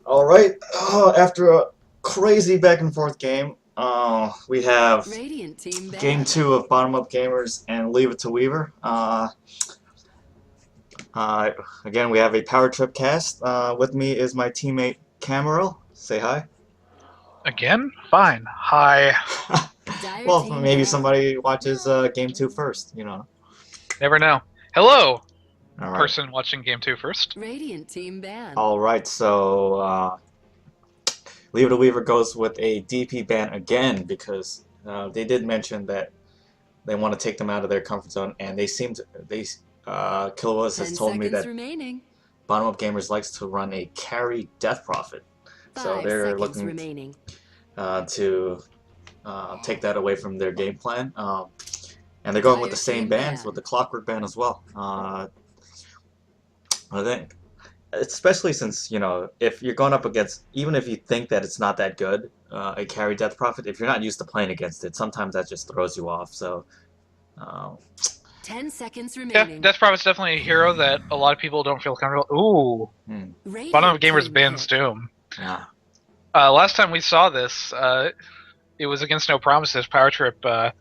All right. After a crazy back and forth game, we have Radiant team game ban. 2 of Bottom Up Gamers and Leave It to Weaver. Uh, Again, we have a Power Trip cast. With me is my teammate Cameron. Say hi. Again? Fine. Hi. Dire Well, team maybe ban. somebody watches game 2 first. Never know. Hello, All right. person watching Game 2 first. Radiant team ban. All right. So Leave It to Weaver goes with a DP ban again because they did mention that they want to take them out of their comfort zone, and Kilowas has 10 told me seconds that remaining. Bottom Up Gamers likes to run a carry death profit, so 5 they're seconds looking remaining. to take that away from their game plan, and they're going with the Dire same team bans ban. with the Clockwork ban as well. I think, especially since if you're going up against, even if you think that it's not that good, a carry death profit, if you're not used to playing against it, sometimes that just throws you off. So. Uh, 10 seconds Yeah, remaining. Death Prophet's definitely a hero that a lot of people don't feel comfortable. Ooh. Bottom of Radiant Gamers team bans pick. Doom. yeah. Last time we saw this, it was against No Promises, Power Trip, right?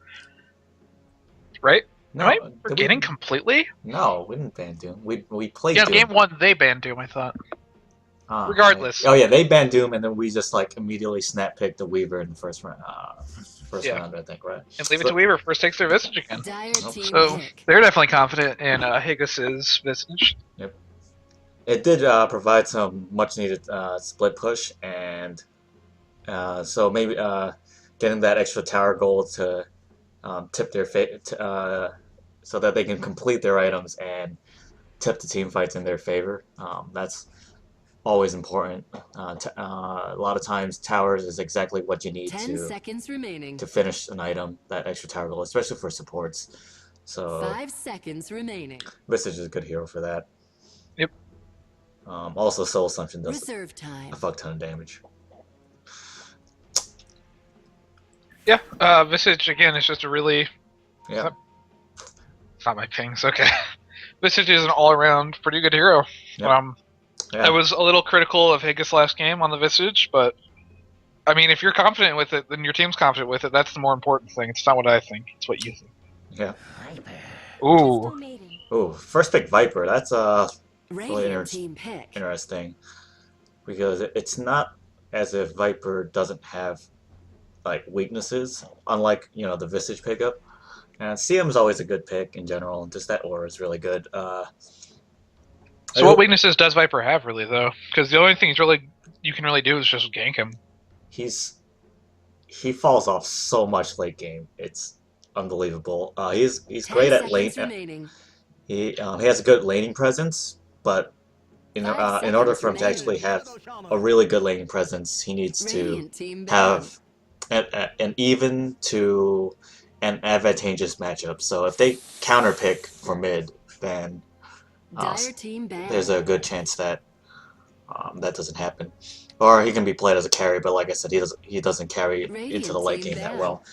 Am I No, forgetting completely? No, we didn't ban Doom. We played Yeah, Doom. Game 1 they banned Doom, I thought. Oh, Regardless. Oh yeah, they banned Doom, and then we just immediately snap picked the Weaver in the first round. Yeah. Round, I think, right? And Leave It to Weaver first takes their Visage again. Dire team So pick. they're definitely confident in Higgis's Visage. Yep. It did provide some much needed split push, and so maybe getting that extra tower gold to tip their so that they can complete their items and tip the team fights in their favor. That's always important. A lot of times, towers is exactly what you need 10 seconds remaining. to finish an item. That extra tower goal, especially for supports. So 5 seconds remaining. Visage is a good hero for that. Yep. Also, Soul Assumption does Reserve time. a fuck ton of damage. Yeah, Visage again is just a really. Yeah. It's not my pings. Okay. Visage is an all-around pretty good hero. Yep. I was a little critical of Higgis last game on the Visage, but I mean, if you're confident with it, then your team's confident with it. That's the more important thing. It's not what I think; it's what you think. Yeah. Ooh. Ooh, first pick Viper. That's really Radiant team pick. interesting because it's not as if Viper doesn't have weaknesses, unlike the Visage pickup. And CM is always a good pick in general. Just that aura is really good. So what weaknesses does Viper have, really, though? Because the only thing you can really do is just gank him. He falls off so much late game. It's unbelievable. He's great at lane. He has a good laning presence, but in order for him to actually have a really good laning presence, he needs to have an even to an advantageous matchup. So if they counter pick for mid, then there's a good chance that that doesn't happen. Or he can be played as a carry, but like I said, he doesn't carry into the late game that well.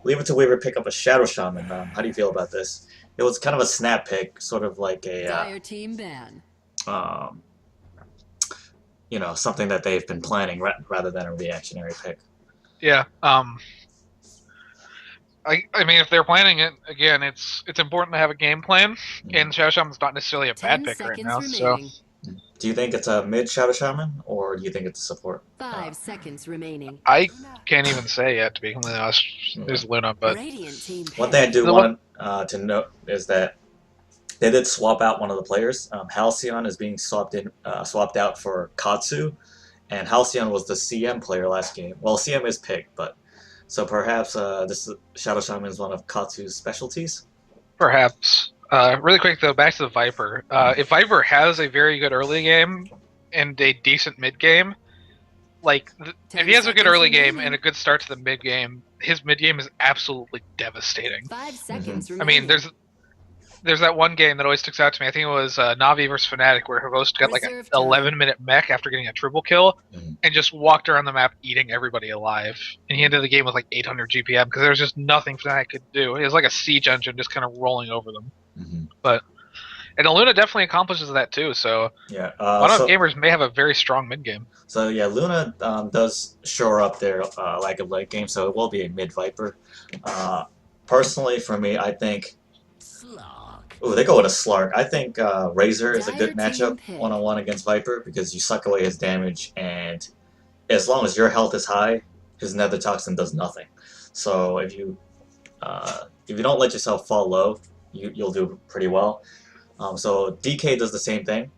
Leave It to Weaver pick up a Shadow Shaman. How do you feel about this? It was kind of a snap pick, sort of like a something that they've been planning rather than a reactionary pick. Yeah. I mean, if they're planning it, again, it's important to have a game plan, and Shadow Shaman's not necessarily a bad pick right now. So. Do you think it's a mid Shadow Shaman, or do you think it's a support? 5 seconds remaining. I can't even say yet, to be completely honest. There's Luna, but one thing I do want to note is that they did swap out one of the players. Halcyon is being swapped out for Katsu, and Halcyon was the CM player last game. Well, CM is picked, but so perhaps this Shadow Shaman is one of Katsu's specialties. Perhaps. Really quick though, back to the Viper. If Viper has a very good early game and a decent mid game, if he has a good early game and a good start to the mid game, his mid game is absolutely devastating. 5 seconds I mean, there's that one game that always sticks out to me. I think it was Navi versus Fnatic, where Host got like an 11-minute mech after getting a triple kill, and just walked around the map eating everybody alive. And he ended the game with like 800 GPM because there was just nothing Fnatic could do. It was like a siege engine just kind of rolling over them. But And Luna definitely accomplishes that too. So Yeah. bottom-up gamers may have a very strong mid game. So yeah, Luna does shore up their lack of late game, so it will be a mid Viper. Personally, for me, I think. Oh, they go with a Slark. I think Razor is a good matchup one-on-one against Viper because you suck away his damage, and as long as your health is high, his Nether Toxin does nothing. So if you don't let yourself fall low, you'll do pretty well. So DK does the same thing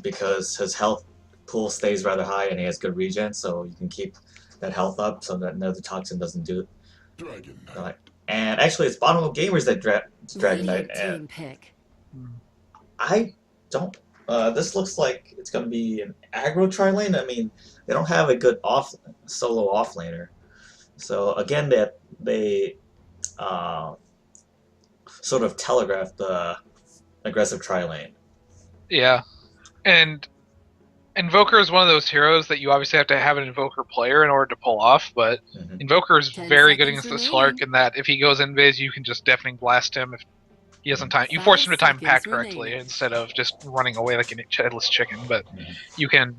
because his health pool stays rather high and he has good regen, so you can keep that health up so that Nether Toxin doesn't do it. And actually, it's bottom of gamers that Dragon Knight. And I don't. This looks like it's going to be an aggro tri-lane. I mean, they don't have a good solo offlaner. So again, they sort of telegraphed the aggressive tri-lane. Yeah, and Invoker is one of those heroes that you obviously have to have an Invoker player in order to pull off, but Invoker is very good against the Slark in that if he goes invis, you can just deafening blast him if he doesn't time. You force him to time pack correctly instead of just running away like a headless chicken. But you can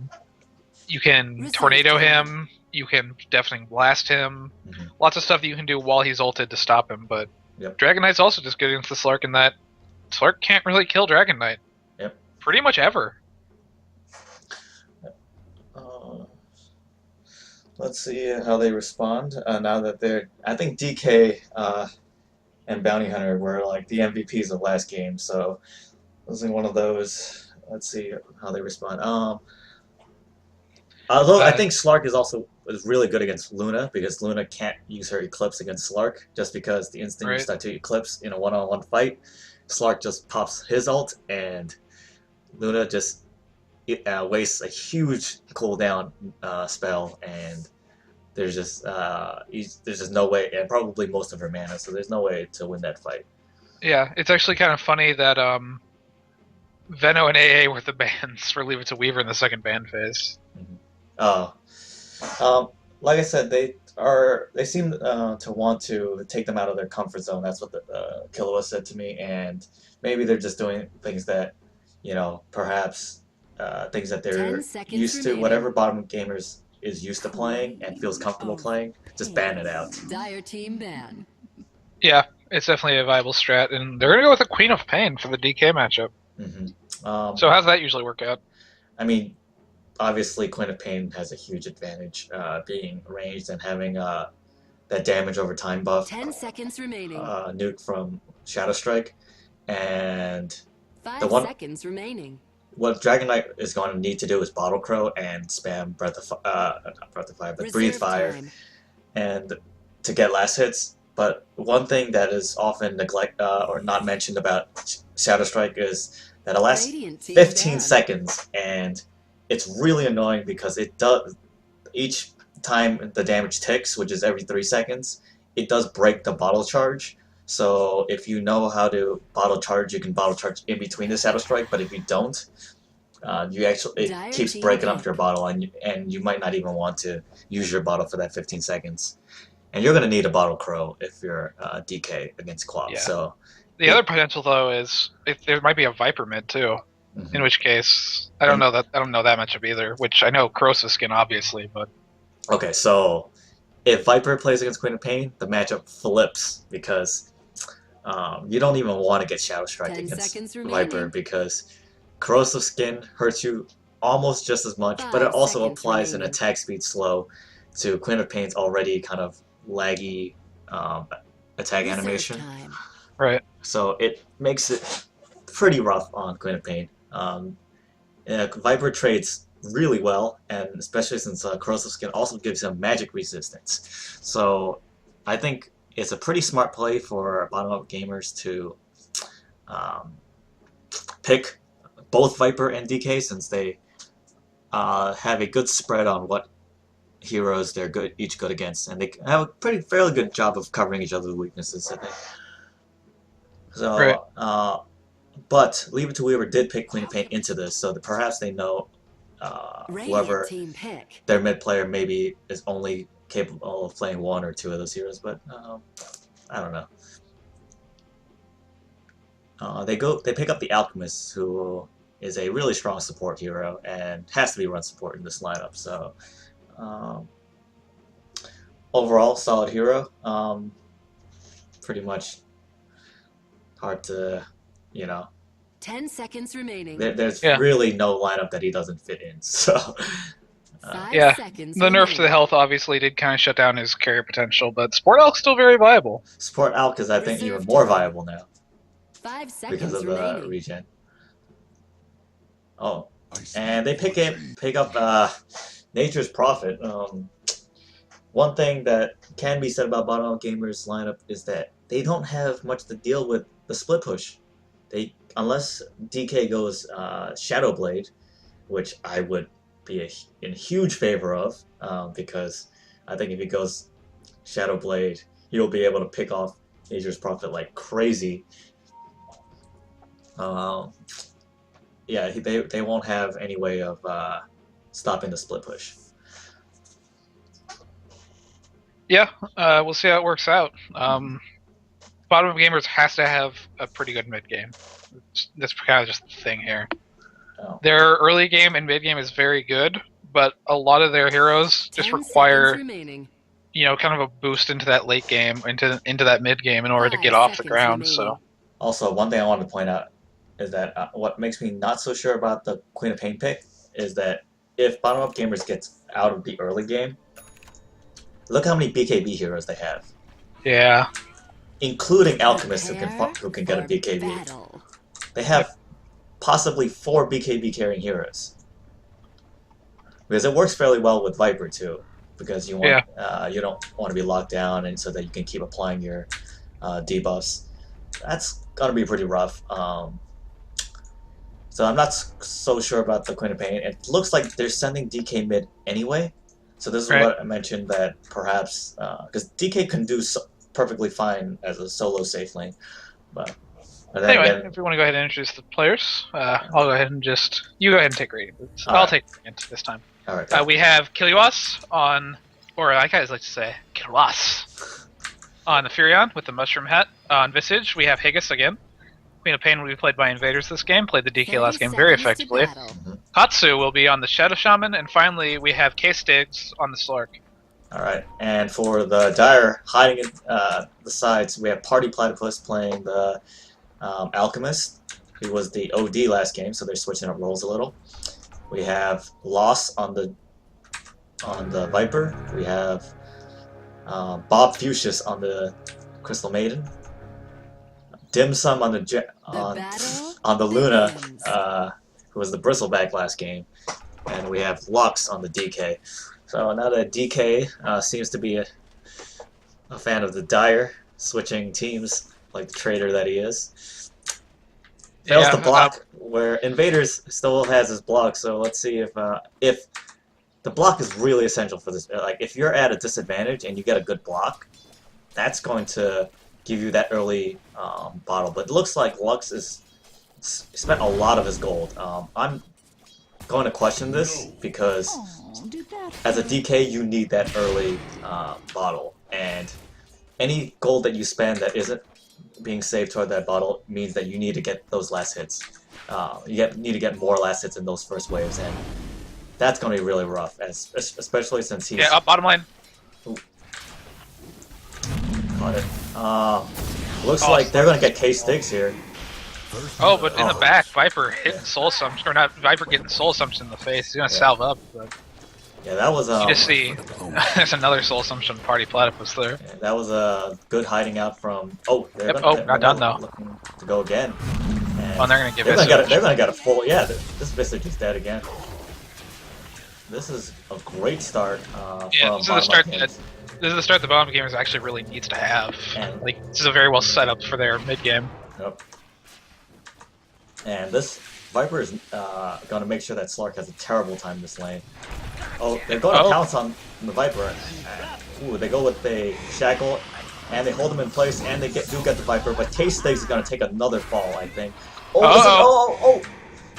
tornado him, you can deafening blast him, lots of stuff that you can do while he's ulted to stop him. But Dragon Knight's also just good against the Slark in that Slark can't really kill Dragon Knight. Pretty much ever. Let's see how they respond now that they're. I think DK and Bounty Hunter were like the MVPs of last game, so this is one of those. Let's see how they respond. Although I think Slark is really good against Luna because Luna can't use her Eclipse against Slark just because the instant you start to Eclipse in a one-on-one fight, Slark just pops his ult and Luna just wastes a huge cooldown spell, and there's just no way, and probably most of her mana, so there's no way to win that fight. Yeah, it's actually kind of funny that Veno and AA were the bans for Leave It to Weaver in the second ban phase. Like I said, they seem to want to take them out of their comfort zone. That's what the Killua said to me, and maybe they're just doing things that, perhaps things that they're used to, whatever bottom gamers is used to playing and feels comfortable playing, just ban it out. Dire team ban. Yeah, it's definitely a viable strat, and they're gonna go with the Queen of Pain for the DK matchup. So how's that usually work out? I mean, obviously Queen of Pain has a huge advantage, being ranged and having that damage over time buff. 10 seconds remaining. Nuke from Shadow Strike, and 5 seconds remaining. What Dragon Knight is going to need to do is Bottle Crow and spam not Breath of Fire, but Breathe Fire, and to get last hits. But one thing that is often or not mentioned about Shadow Strike is that it lasts 15 seconds, and it's really annoying because it does each time the damage ticks, which is every 3 seconds, it does break the bottle charge. So if you know how to bottle charge, you can bottle charge in between the Shadow Strike. But if you don't, it keeps breaking up your bottle, and you might not even want to use your bottle for that 15 seconds. And you're going to need a Bottle Crow if you're DK against Quap. Yeah. So the other potential though is there might be a Viper mid too. In which case, I don't know that much of either. Which I know Crosa's skin obviously, but okay. So if Viper plays against Queen of Pain, the matchup flips because you don't even want to get Shadow Strike against Viper because corrosive skin hurts you almost just as much, but it also applies an attack speed slow to Queen of Pain's already kind of laggy attack animation. Right. So it makes it pretty rough on Queen of Pain. Viper trades really well, and especially since corrosive skin also gives him magic resistance. So I think it's a pretty smart play for bottom-up gamers to pick both Viper and DK since they have a good spread on what heroes they're each good against, and they have a fairly good job of covering each other's weaknesses, I think. So, right. But Leave It to Weaver did pick Queen of Pain into this, so that perhaps they know whoever their mid player maybe is only capable of playing 1 or 2 of those heroes, but I don't know. They pick up the Alchemist, who is a really strong support hero and has to be run support in this lineup. So um, overall, solid hero. Pretty much hard to, you know. 10 seconds remaining. There's really no lineup that he doesn't fit in. So. 5 seconds the nerf to the health obviously did kind of shut down his carry potential, but Sport Elk's still very viable. Sport Elk is, I think, even more viable now 5 seconds because of remaining. the regen. Oh, and they pick up Nature's Prophet. One thing that can be said about Bottom Up Gamers lineup is that they don't have much to deal with the split push. Unless DK goes Shadow Blade, which I would be in huge favor of, because I think if he goes Shadow Blade, he'll be able to pick off Nature's Prophet like crazy. Yeah, they won't have any way of stopping the split push. Yeah, we'll see how it works out. Bottom of Gamers has to have a pretty good mid game. That's kind of just the thing here. Oh. Their early game and mid game is very good, but a lot of their heroes just require, kind of a boost into that late game, into that mid game in order to get off the ground. So, also, one thing I wanted to point out is that what makes me not so sure about the Queen of Pain pick is that if Bottom Up Gamers gets out of the early game, look how many BKB heroes they have. Yeah. Including Alchemist, who can get a BKB. They have possibly 4 BKB carrying heroes. Because it works fairly well with Viper too, because you want you don't want to be locked down, and so that you can keep applying your debuffs. That's gonna be pretty rough. So I'm not so sure about the Queen of Pain. It looks like they're sending DK mid anyway. So this is what I mentioned, that perhaps because DK can do perfectly fine as a solo safe lane, but anyway, again, if you want to go ahead and introduce the players, I'll go ahead and you go ahead and take rating. I'll take rating this time. All right. We have Kiliwas on, or I guys like to say Kiliwas, on the Furion with the mushroom hat. On Visage, we have Higgis again. Queen of Pain will be played by Invaders this game, played the DK last game very effectively. Hatsu will be on the Shadow Shaman, and finally we have K-Stigs on the Slurk. Alright, and for the Dire hiding in the sides, we have Party Platypus playing the Alchemist, who was the OD last game, so they're switching up roles a little. We have Loss on the Viper. We have Bob Fuchsius on the Crystal Maiden. Dim Sum on the Luna, who was the Bristleback last game, and we have Lux on the DK. So now that DK seems to be a fan of the Dire, switching teams like the traitor that he is. Fails to block, where Invaders still has his block. So let's see if the block is really essential for this. Like if you're at a disadvantage and you get a good block, that's going to give you that early bottle. But it looks like Lux is spent a lot of his gold. I'm going to question this because as a DK you need that early bottle, and any gold that you spend that isn't being saved toward that bottle means that you need to get those last hits. You need to get more last hits in those first waves, and that's going to be really rough, especially since he's... Yeah, up bottom line. Caught it. Looks like they're going to get K-Sticks here. Oh, but in the back, Viper hitting Soul Assumption, or not, Viper getting Soul Assumption in the face. He's going to salve up, but... Yeah, that was... you just see, there's another Soul Assumption Party Platypus there. Yeah, that was a good hiding out from... Oh, they're not done, though. Looking to go again. And they're going to give Visage. Visage. They're going to get a full... Yeah, this Visage is dead again. This is a great start from this is the start the Bottom Gamers actually really needs to have. And, like, this is a very well set up for their mid game. Yep. And this Viper is going to make sure that Slark has a terrible time this lane. Oh, they're going to pounce on the Viper. Ooh, they go with the Shackle, and they hold him in place, and they do get the Viper, but K-Stigs is going to take another fall, I think. Oh,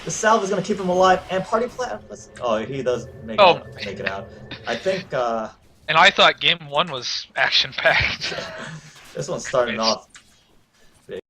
the salve is going to keep him alive, and Party Platypus... Oh, he does make it out. I think... and I thought game 1 was action-packed. This one's starting off